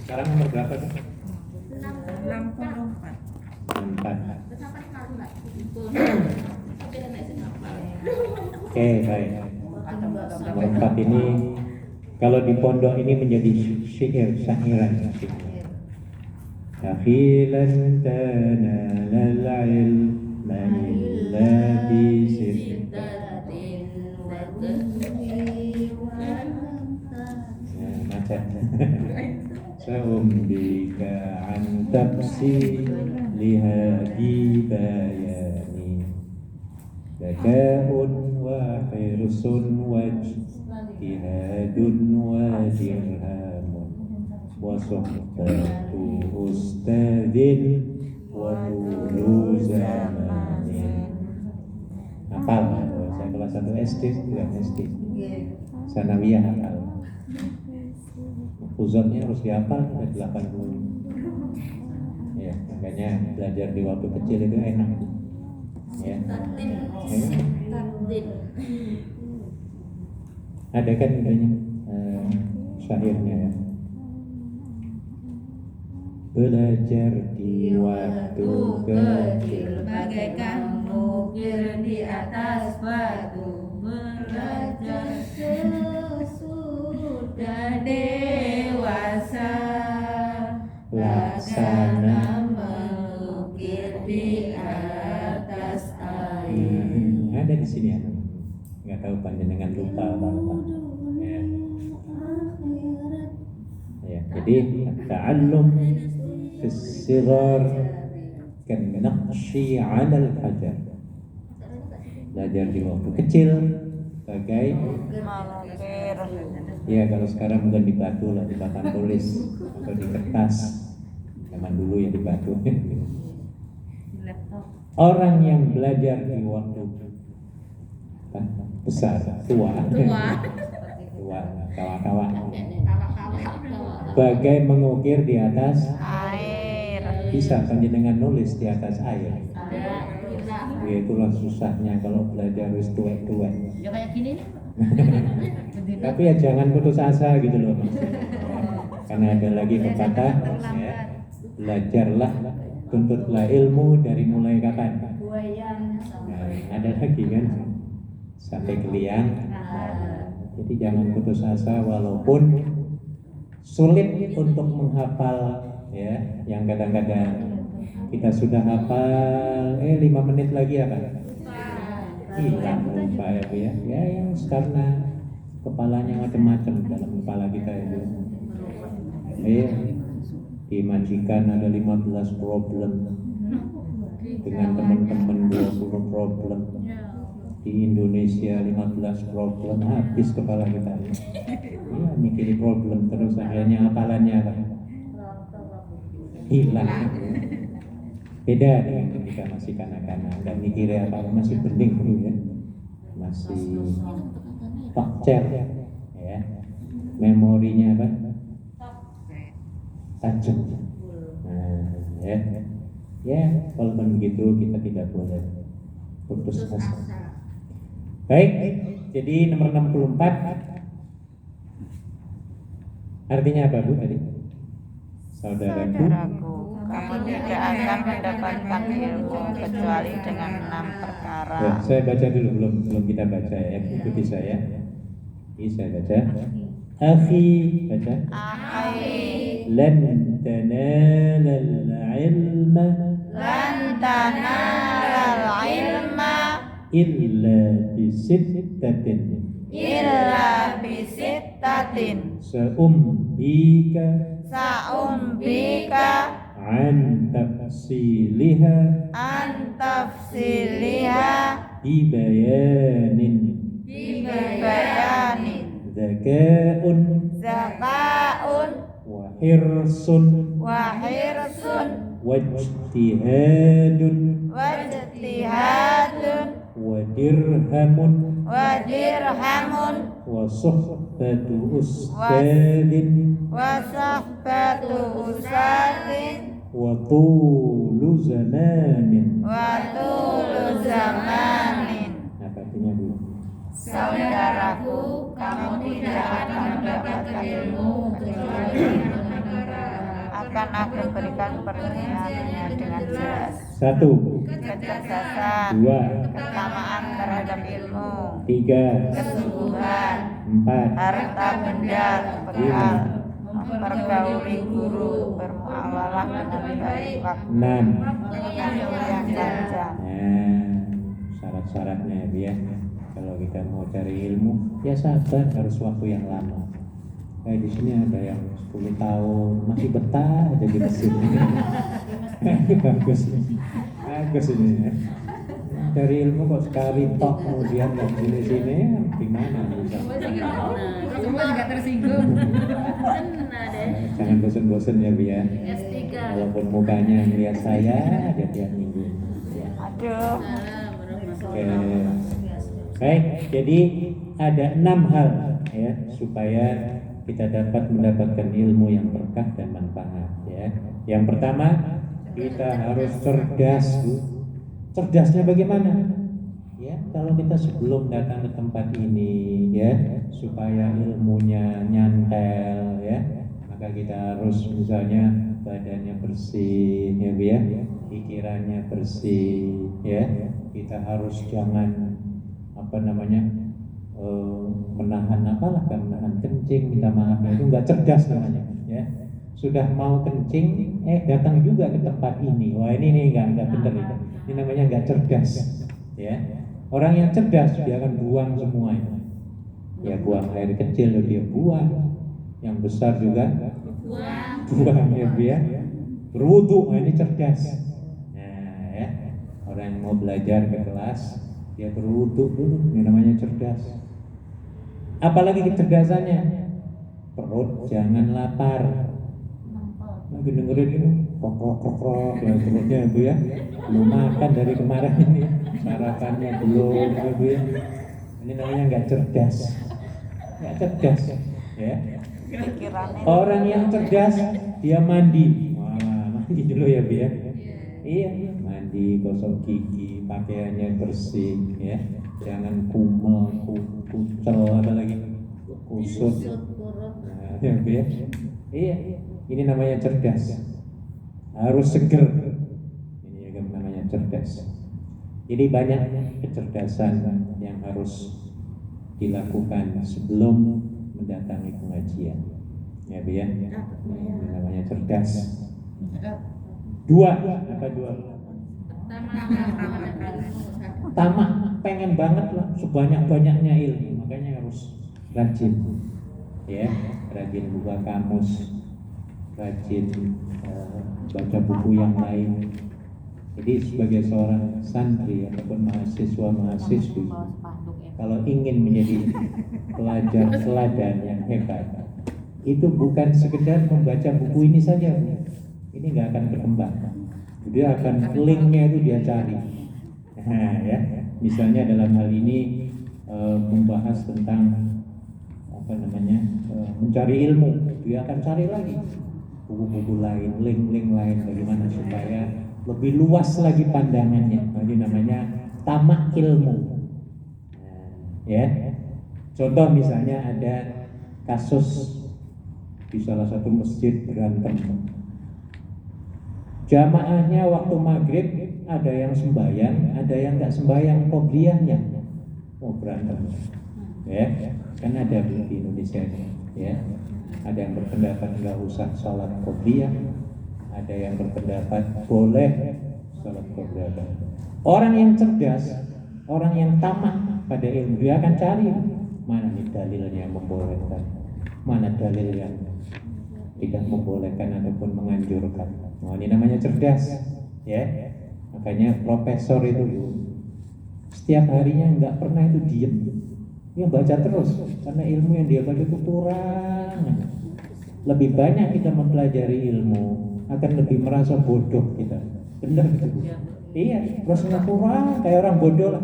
Sekarang nomor berapa tuh? 64. 4. Oke, baik. Nomor 4 ini kalau di pondok ini menjadi syairan. Takhilan tanalal ilma illa bi siddatin Sa'umbika an tafsiliha bibayani Zaka'un wa hirsun wa ijtihadun wa dirhamun wa suhbatu ustadin wa dulu zamanin. Hafal, saya kelas 1 SD juga SD. Sanawiyah hafal. Huzonnya harus dihafal udah 80. Ya, makanya belajar di waktu kecil itu enak. Ya. Tatin. Ada kan itunya syairnya ya. Belajar di waktu kecil Bagaikan mukir di atas batu, belajar sesudah dewasa, laksana mengukir di atas air. Ada di sini ya. Nggak tahu panjenengan lupa apa. Ya. Ya, jadi ta'allum fi as-sighar kan naqshi 'ala al-hajar. Belajar di waktu kecil sebagai Mengukir. ya kalau sekarang bukan di batu lah, di papan tulis atau di kertas. Zaman dulu ya di batu. Orang yang belajar di waktu besar, tua, kawa-kawa, bagai mengukir di atas Air. bisa panjenengan nulis di atas air. Ya itulah susahnya kalau belajar wis tuwek-tuwek. Ya kayak gini nih. Tapi ya jangan putus asa gitu loh. Karena ada lagi pepatah ya, belajarlah, tuntutlah ilmu dari mulai kapan? Nah, ada lagi kan sampai keliang. Jadi jangan putus asa walaupun sulit untuk menghafal ya, yang kadang-kadang kita sudah hafal 5 menit lagi apa? Hilang lupa ya. Ya yang karena kepalanya macam-macam dalam kepala kita itu. Di majikan ada 15 problem, dengan teman-teman 20 problem, di Indonesia 15 problem, habis kepala kita. Ya mikirin problem terus, akhirnya hafalannya apa? Hilang. Beda dengan ketika masih kanak-kanak, nggak mikirnya apa, masih penting dulu ya, masih pakcer ya, memorinya apa? Tajam. Nah, ya walaupun begitu kita tidak boleh putus asa. Baik, jadi nomor 64 artinya apa Bu tadi? Saudaraku, kamu tidak akan mendapatkan ilmu kecuali dengan 6 perkara. ya, saya baca dulu belum kita baca ya, ikuti saya. Ini saya baca. Akhi, baca. Akhi, Lan tanalal ilma lan tanalal ilma illa bisittatin. illa bisittatin. Sa'umbika Sa'umbika an tafsiliha an tafsiliha bibayanin bibayanin zaka'un zaka'un wa hirsun wa hirsun wajtihadun wajtihadun wa dirhamun wa dirhamun wa suhbatu ustadin wa sahbatu ustadin wa tulu zamanin. wa tulu zamanin. Apa artinya Bu? Saudaraku, kamu tidak akan mendapatkan ilmu kecuali dengan perkara. Akan aku berikan perinciannya dengan jelas. 1, Kecerdasan, 2, kesamaan terhadap ilmu, 3, kesungguhan, 4, harta benda, bekal, mempergauli guru, bermuamalah dengan baik, waktu 6. yang panjang. Nah, syarat-syaratnya ya. Kalau kita mau cari ilmu, ya sabar, harus waktu yang lama. Kayak di sini ada yang 10 tahun masih betah aja di mesin. Bagus ini ya. Cari ilmu kok sekali tok kemudian nggak sini gimana bisa? Semua juga tersinggung. Kena deh. Jangan bosen-bosen ya Bu ya. S3. Walaupun mukanya melihat saya aja tiap minggu. Ya. Aduh, Oke. Baik, jadi ada 6 hal ya supaya kita dapat mendapatkan ilmu yang berkah dan manfaat ya. Yang pertama, kita harus cerdas, Bu. Cerdasnya bagaimana? Ya, kalau kita sebelum datang ke tempat ini ya, supaya ilmunya nyantel ya, maka kita harus misalnya badannya bersih ya Bu ya, pikirannya bersih ya. Kita harus jangan menahan menahan kencing, minta maaf itu nggak cerdas namanya ya. Sudah mau kencing datang juga ke tempat ini, wah ini nggak benar itu. Ini namanya nggak cerdas ya. Orang yang cerdas dia akan buang semua itu ya, buang air kecil dia buang, yang besar juga buang ya dia berwudu, ini cerdas. Nah ya, orang yang mau belajar ke kelas dia berwudu dulu, ini namanya cerdas. Apalagi kecerdasannya, perut jangan lapar. Lagi dengerin ini krok ya perutnya Bu ya, belum makan dari kemarin ini, sarapannya belum Bu ya. Ini namanya nggak cerdas ya. Orang yang cerdas dia mandi, mandi dulu ya Bu ya. Iya, mandi, gosok gigi, pakaiannya bersih ya, jangan kumel, kucel, apalagi kusut. Nah, ya Bu ya. Iya, ini namanya cerdas. Harus seger. Ini juga namanya cerdas. Jadi banyak kecerdasan yang harus dilakukan sebelum mendatangi pengajian. Ya Bu ya. Ini namanya cerdas. Dua. Tamak, pengen banget lah sebanyak-banyaknya ilmu, makanya harus rajin ya, rajin buka kamus, rajin baca buku yang lain. Jadi sebagai seorang santri ataupun mahasiswa-mahasiswi, kalau ingin menjadi pelajar teladan yang hebat, itu bukan sekedar membaca buku ini saja, ini nggak akan berkembang. Dia akan linknya itu dia cari. Nah ya, misalnya dalam hal ini membahas tentang mencari ilmu, dia akan cari lagi buku-buku lain, link-link lain, bagaimana supaya lebih luas lagi pandangannya. Ini namanya tamak ilmu. Ya, contoh misalnya ada kasus di salah satu masjid berantem. Jamaahnya waktu maghrib ada yang sembahyang, ada yang nggak sembahyang qobliyahnya, mau berantem. Ya, kan ada di Indonesia ya. Ada yang berpendapat nggak usah sholat qobliyah, ada yang berpendapat boleh sholat qobliyah. Orang yang cerdas, orang yang tamak pada ilmu, dia akan cari mana nih dalilnya yang membolehkan, mana dalil yang tidak membolehkan ataupun menganjurkan. Nah, ini namanya cerdas ya. Makanya profesor itu setiap harinya nggak pernah itu diem, dia baca terus, karena ilmu yang dia baca itu kurang. Lebih banyak kita mempelajari ilmu, akan lebih merasa bodoh kita. Benar gitu Bu? Iya, rasanya kurang, kayak orang bodoh lah.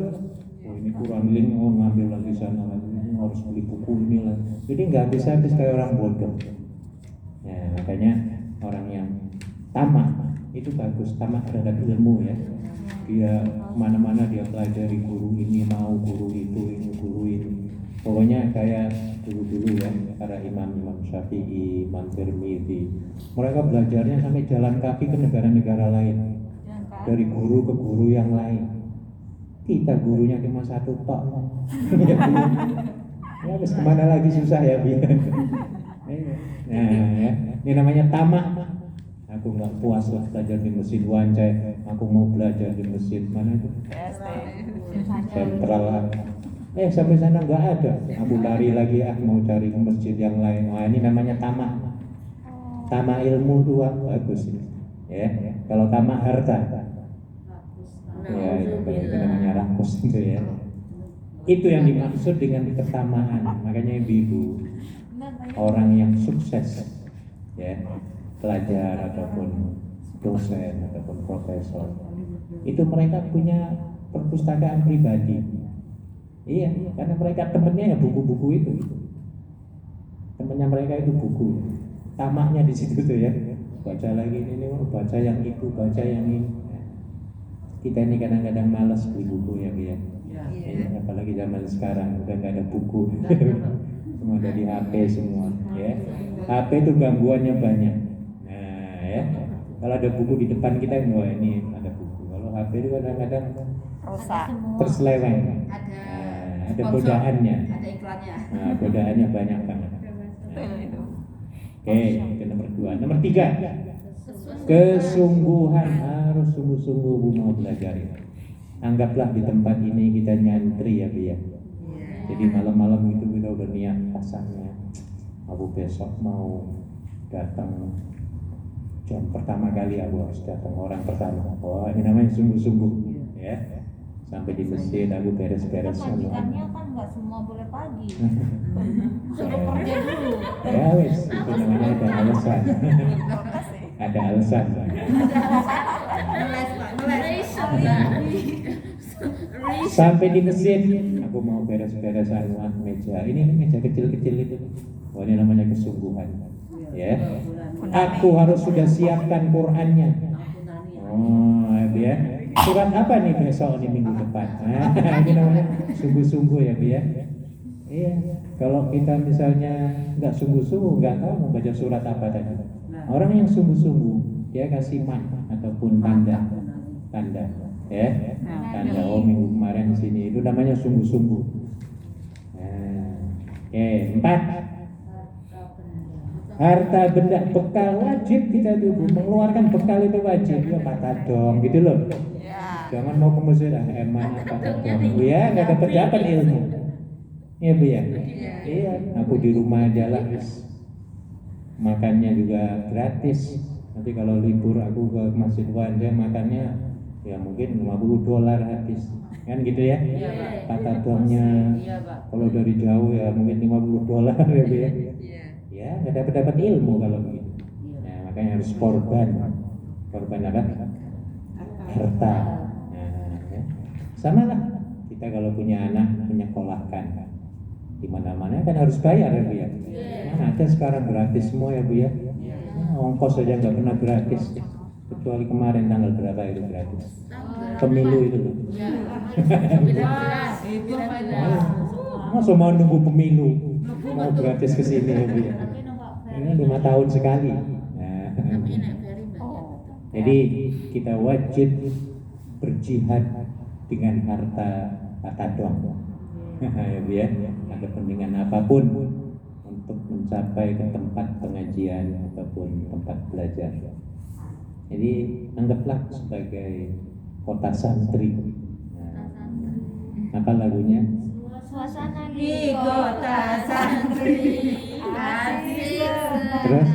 Oh, ini kurang link, ngambil lagi sana lagi, harus beli buku ini lah. Jadi nggak habis-habis kayak orang bodoh. Nah, makanya orang yang tamak itu bagus, tamak terhadap ilmu ya. Dia mana-mana dia pelajari, guru ini mau, guru itu, ini guru itu. Pokoknya kayak dulu-dulu ya, para imam Syafi'i, Imam Tirmidzi, mereka belajarnya sampai jalan kaki ke negara-negara lain, dari guru ke guru yang lain. Kita gurunya cuma satu tok. Ya habis kemana lagi susah ya Bu. Nah ya, ini namanya tamak. Aku nggak puas lah belajar di masjid Wancai, aku mau belajar di masjid mana itu? Sentral. Sampai sana nggak ada. Aku lari lagi, mau cari ke masjid yang lain. Wah, ini namanya tamak. Tamak ilmu dua bagus ya. Kalau tamak harta, ya itu namanya rakus itu ya. Itu yang dimaksud dengan ketamaan. Makanya ibu, orang yang sukses ya, pelajar ataupun dosen ataupun profesor, itu mereka punya perpustakaan pribadi. Iya, karena mereka temennya ya buku-buku itu. Temennya mereka itu buku. Tamaknya di situ tuh ya. Baca lagi ini, baca yang itu, baca yang ini. Kita ini kadang-kadang malas beli buku ya, ya. Apalagi zaman sekarang udah nggak ada buku. Semua ada di HP semua, ya. HP itu gangguannya banyak. Nah, ya. Kalau ada buku di depan kita, wah ini ada buku. Kalau HP itu kadang-kadang Rusak. terseleweng. Ada godaannya. Ada iklannya. Nah, godaannya banyak banget. Betul itu. Oke, itu nomor 2. Nomor 3, kesungguhan, harus sungguh-sungguh mau belajar itu. Anggaplah di tempat ini kita nyantri ya, Bu ya. Jadi malam-malam itu kita udah niat pasangnya. Aku besok mau datang jam pertama kali, aku harus datang orang pertama. Oh, ini namanya sungguh-sungguh, ya. Sampai di masjid aku beres-beres semua. Majikannya kan nggak semua boleh pagi. Suruh kerja dulu. Ya wes, itu namanya ada alasan. Ada alasan. Ngeles Pak, ngeles. Sampai di masjid, aku mau beres-beres anuan meja. Ini meja kecil-kecil itu. Oh, ini namanya kesungguhan. Ya. Aku harus sudah siapkan Qur'annya. Oh, ya. Surat apa nih besok nih minggu depan? Nah, ini namanya sungguh-sungguh ya, Bu ya. Iya. Kalau kita misalnya nggak sungguh-sungguh, nggak tahu mau baca surat apa tadi. Orang yang sungguh-sungguh, dia kasih mark ataupun tanda, ya, tanda. Oh, minggu kemarin di sini itu namanya sungguh-sungguh. Nah, oke, 4. Harta benda bekal wajib kita itu, Bu. Mengeluarkan bekal itu wajib. Ya patah dong, gitu loh. Jangan mau ke masjid eman apa dong. Ya, nggak dapat ilmu. Iya, Bu ya. Iya, aku di rumah aja lah, guys. Makannya juga gratis. Nanti kalau libur aku ke Masjid Wanda makannya ya mungkin $50 habis. Kan gitu ya? Patadongnya kalau dari jauh ya mungkin $50 ya, Bu ya. Ya, nggak dapat ilmu kalau begitu. Nah, makanya harus korban apa? Harta. Nah, ya. Sama lah. Kita kalau punya anak menyekolahkan, di mana-mana kan harus bayar ya, Bu ya. Mana ada sekarang gratis semua ya, Bu ya. Ongkos saja nggak pernah gratis. Kecuali kemarin tanggal berapa itu gratis. Pemilu itu loh. Masa mau nunggu pemilu mau gratis ke sini ya, Bu ya. Ini 5 tahun sekali. Nah, jadi kita wajib berjihad dengan harta dong. Ya, Bu ya. Ada pentingan apapun untuk mencapai ke tempat pengajian ataupun tempat belajar. Jadi anggaplah sebagai kota santri. Nah, apa lagunya? Suasana Di kota santri. Terus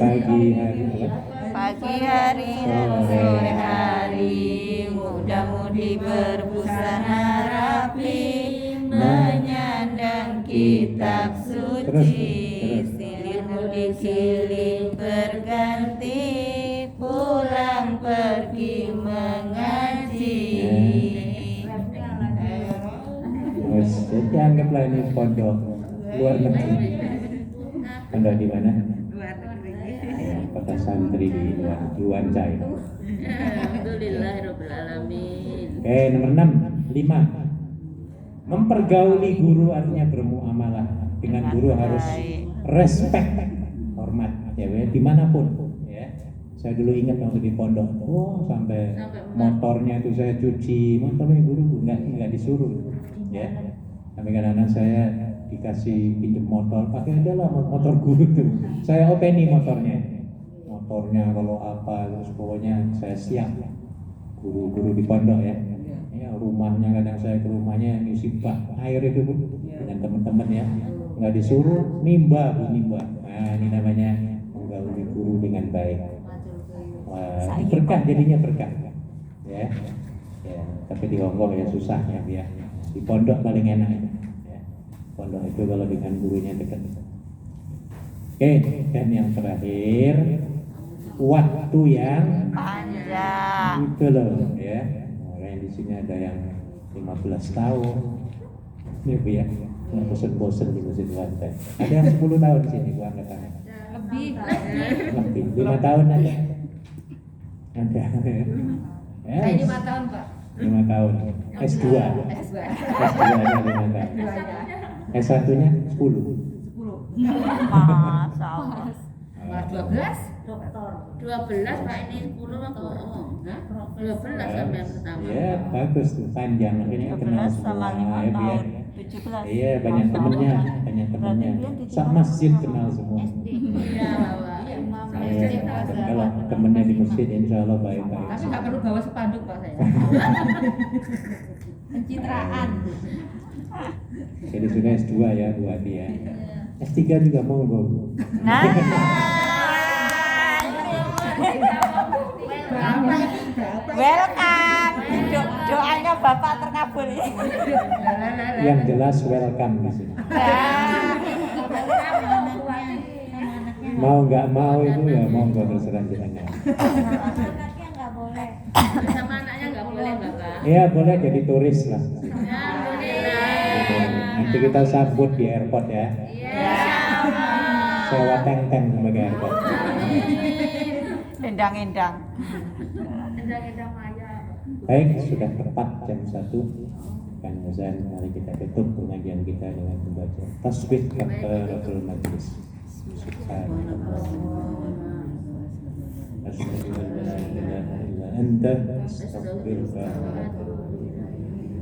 pagi hari apa? Pagi hari dan sore hari, muda-mudi berbusana rapi, menyandang kitab suci, silih mudi silih berganti, pulang pergi mengaji. Jadi anggaplah ini pondok luar negeri. Pondok di mana? Ya, kota santri di luar Cai. Alhamdulillahirabbil alamin. Oke, nomor 5. Mempergauli guru artinya bermuamalah dengan guru harus respect, hormat ya, dimanapun ya. Saya dulu ingat waktu di pondok, sampai motornya itu saya cuci, motornya guru nggak disuruh ya. Sampai kadang-kadang saya dikasih pinjam motor, pakai aja lah motor guru itu. Saya openi motornya kalau apa, terus pokoknya saya siap. Guru-guru di pondok ya. Ya, rumahnya kadang saya ke rumahnya ngisi bak air itu, Bu, dengan teman-teman ya. Nggak disuruh nimba. Nah, ini namanya menggauli guru dengan baik. Wah, berkah, jadinya berkah. Ya. Ya, tapi di Hongkong ya susah ya, dia. Di pondok paling enak ya. Pondok itu kalau dengan gurunya dekat. Oke, dan yang terakhir waktu yang Panjang. itu loh ya. Orang yang di di sini ada yang 15 tahun. Ini Bu ya, nggak bosen-bosen di kursi lantai. Ada yang 10 tahun di sini, Bu angkat tangan. Lebih 5 tahun ada. Ada. Ya, 5 tahun Pak. 5 tahun. S2. S2. S2-nya 5 tahun. S1-nya 10. 10. Masya Allah. 12. Dokter. 12 Pak, ini 10 mah bohong. Hah? 12 sama yang pertama. Ya, bagus tuh panjang akhirnya kenal 12 sama semua 5 ya, Bu ya. tahun 17. Iya, banyak temennya, banyak temennya. Sak masjid kenal semua. Iya, Bapak. Kalau temennya di masjid, insya Allah baik-baik. Tapi nggak perlu bawa spanduk Pak saya. Pencitraan. Jadi sudah S2 ya Bu Adi ya. S3 juga mau Bu. Nah, welcome. Doanya Bapak terkabul. Yang jelas welcome di sini. Mau nggak mau itu ya monggo terserah jenengan. Anaknya nggak boleh. Sama anaknya nggak boleh, Bapak. Iya boleh jadi turis lah. Alhamdulillah. Nanti kita sambut di airport ya. Iya. Sewa teng-teng sebagai airport. Endang-endang. Endang-endang maya. Baik, sudah tepat jam 1. Kan azan, mari kita tutup pengajian kita dengan membaca tasbih kafaratul majlis. Subhanallah.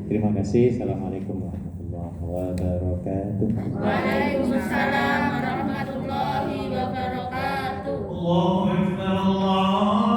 Terima kasih. Assalamualaikum warahmatullahi wabarakatuh. Waalaikumsalam warahmatullahi wabarakatuh. Allahu Akbar, Allah